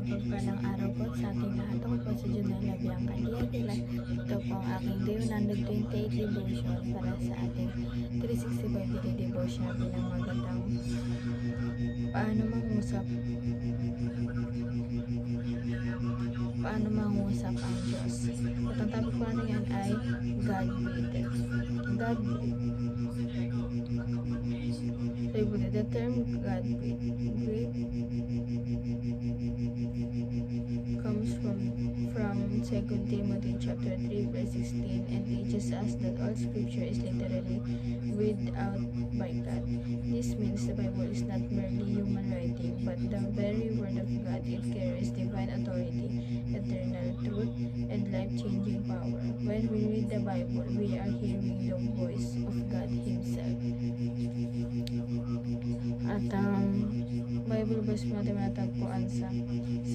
mapagpalang araw po sa ating lahat. Ako po si Junella Bianca Diavila. Ito po ang aking Day 128 devotion para sa ating 365 daily devotion bilang magandang paano mangusap ang Diyos. At ang topic po natin yan ay God breathed. God breathed. The term God breathed comes from 2 Timothy chapter 3 verse 16 and teaches us that all scripture is literally breathed out by God. This means the Bible is not merely human writing but the very word of God. It carries divine authority, eternal truth, and life-changing power. When we read the Bible, we are hearing the voice of God Himself. At ang Bible verse natin matatagpuan sa 2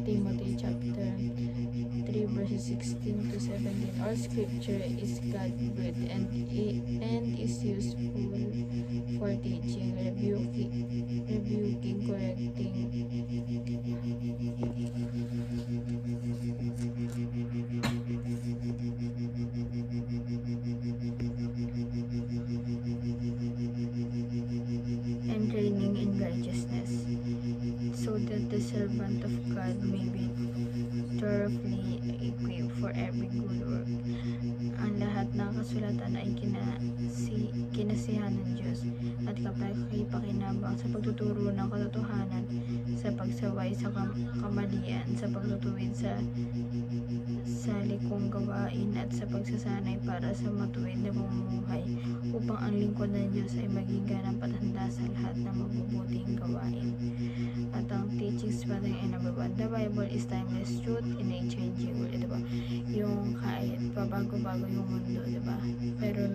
Timothy chapter 3 verses 16 to 17. All scripture is God-breathed and is useful for teaching, rebuking, correcting, and training in righteousness, so that the servant of God may be thoroughly equipped for every good work. Ang lahat ng kasulatan ay kinasihan ng Diyos at kapakipakinabang sa pagtuturo ng katotohanan, sa pagsaway sa kamalian, sa pagtutuwid sa likong gawain at sa pagsasanay para sa matuwid na pamumuhay, upang ang lingkod ng Diyos ay maging ganang patanda sa lahat ng mabubuting gawain. At ang teachings pa rin ay number 1, the Bible is timeless truth in a changing world. Diba? Yung kahit pabago-bago yung mundo, diba? Pero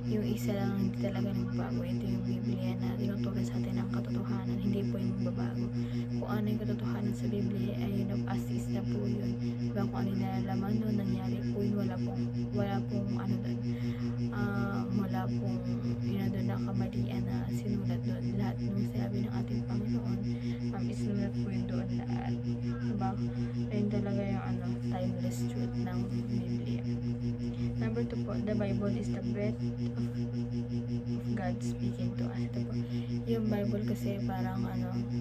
yung isa lang hindi talaga nagbabago. Ito yung Biblia na tinuturo sa atin ng katotohanan, hindi po yung magbabago. Kung ano yung katotohanan sa Biblia ay yun of as is na po yun. Diba? Kung ano yung nalalaman doon, nangyari po yun, wala pong ano doon, wala pong yun doon na kamalian na sinulat doon. Lahat nung sinabi ng ating Panginoon, isinulat po yun doon lahat. Diba? Ayun talaga yung timeless truth ng Biblia. Number 2 po, the Bible is the breath of God speaking to us. Ito po, yung Bible kasi parang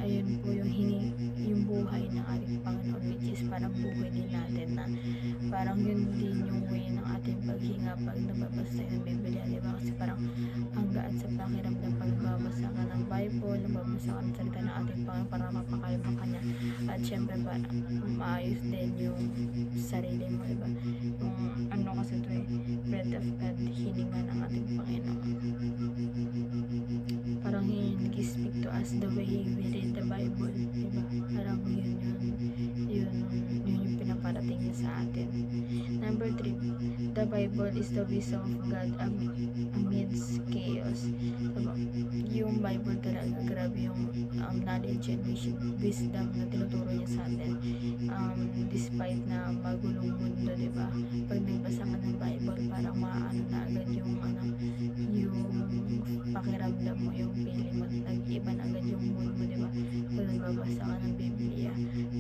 ayun po yung buhay ng ating Panginoon, which is parang buhay din natin na parang yun din yung way ng ating paghinga pag nababasa tayo ng Biblia, diba? Kasi parang ang gaan sa pakiramdam pag nababasa ka ng Bible, nababasa ka ng salita ng ating Panginoon para mapakalma ka niya. At syempre parang maayos din yung sarili mo, diba? Yung kasi ito breath of God, hininga ng ating Panginoon. Parang yun nag-speak to us the way we read the Bible, diba? Parang yun yung pinaparating niya sa atin. Number 3, the Bible is the wisdom of God amidst chaos. Diba? Yung Bible talaga, grabe yung knowledge and wisdom na tinuturo niya sa atin. Despite na magulong mundo, diba? Pag nagbasa ka ng Bible, parang maano na agad yung pakiramdam mo, yung feeling mo, nag-iba na agad yung mood mo, diba? Pag nagbabasa ka ng Biblia.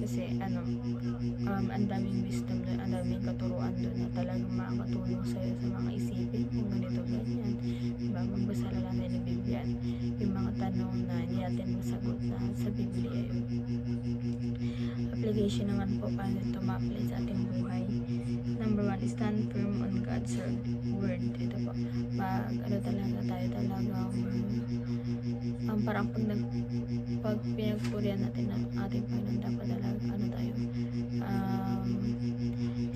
Kasi ang daming wisdom doon, ang daming katuruan doon na talagang makakatulong sa'yo sa mga isipin kung ganito, ganyan. Diba? Magbasa lang natin ng Biblia at yung mga tanong na hindi natin masagot na sa Biblia yun. Application naman po, paano ito ma-apply sa ating buhay. Number 1, stand firm on God's word. Ito po, talaga tayo talagang parang pag pinagpurihan natin ng ating Panginoon, dapat talaga tayo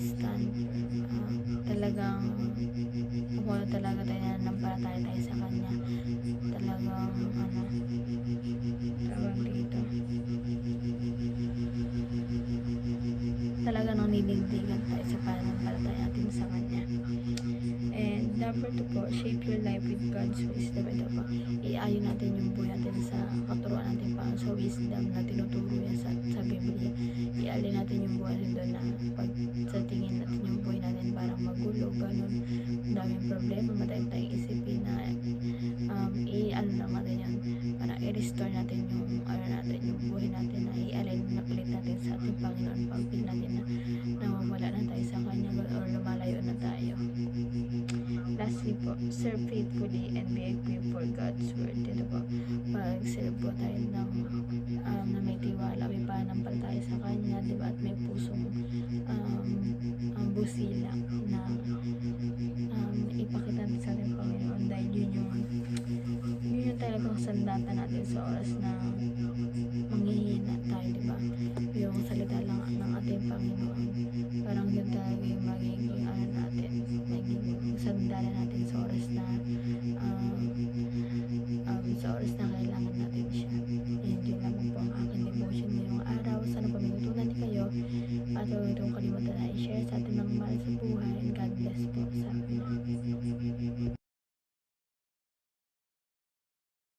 stand talagang talaga tayo nanampalataya tayo sa Kanya, talagang tawag dito, talaga nang ninindigan tayo sa pananampalataya natin sa Kanya. And number 2 po, shape your life with God's wisdom. Ito po, iayon natin yung buhay natin sa katuruan natin pa sa wisdom na tinuturo niya sa Biblia. Ialin natin yung buhay natin doon na pag sa tingin natin yung buhay natin parang magulo, ganun, daming problema, madami tayong isipin na i-restore natin yung buhay serve faithfully and be equipped for God's word. Dito po, pag-serve po tayo ng na may tiwala, may pananampalataya sa Kanya, di ba? At may pusong busila na ipakita natin sa ating Panginoon dahil yun yung talagang sandata natin sa oras na